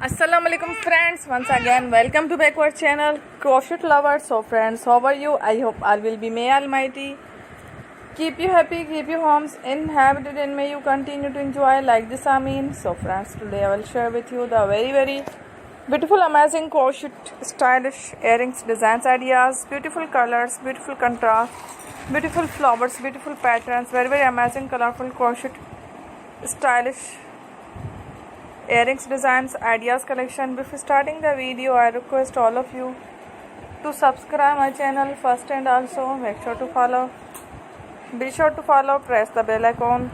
Assalamu alaikum friends, once again welcome to back our channel Crochet Lovers. So friends, how are you? I hope all will be, may Almighty keep you happy, keep your homes inhabited, and may you continue to enjoy like this. Amin. So friends, today I will share with you the very beautiful, amazing crochet stylish earrings designs ideas, beautiful colors, beautiful contrast, beautiful flowers, beautiful patterns, very amazing colorful crochet stylish earrings designs ideas collection. Before starting the video, I request all of you to subscribe my channel first, and also make sure to follow, be sure to follow, press the bell icon.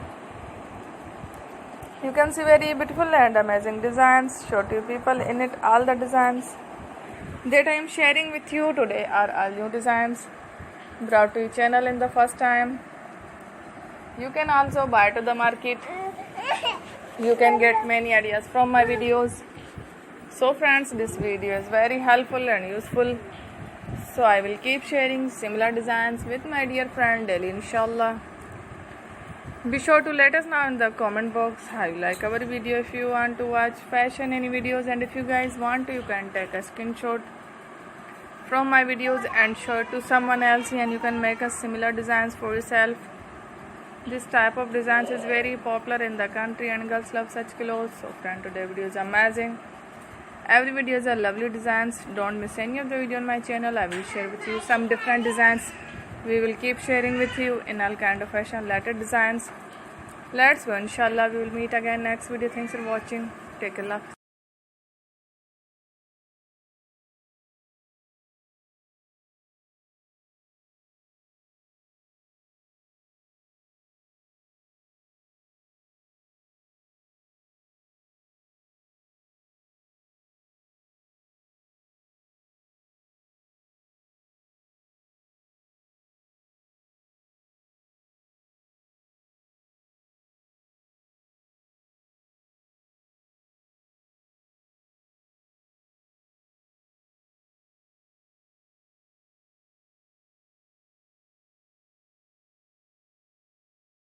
You can see very beautiful and amazing designs, show to people in it. All the designs that I am sharing with you today are all new designs brought to your channel in the first time. You can also buy to the market. You can get many ideas from my videos. So friends, this video is very helpful and useful. So I will keep sharing similar designs with my dear friend daily, inshallah. Be sure to let us know in the comment box how you like our video. If you want to watch fashion any videos, and if you guys want to, you can take a screenshot from my videos and show it to someone else, and you can make a similar designs for yourself. This type of designs is very popular in the country and girls love such clothes. So friend, today video is amazing. Every video is a lovely designs. Don't miss any of the video on my channel. I will share with you some different designs. We will keep sharing with you in all kind of fashion related designs. Let's go, inshallah. We will meet again next video. Thanks for watching. Take care. Love.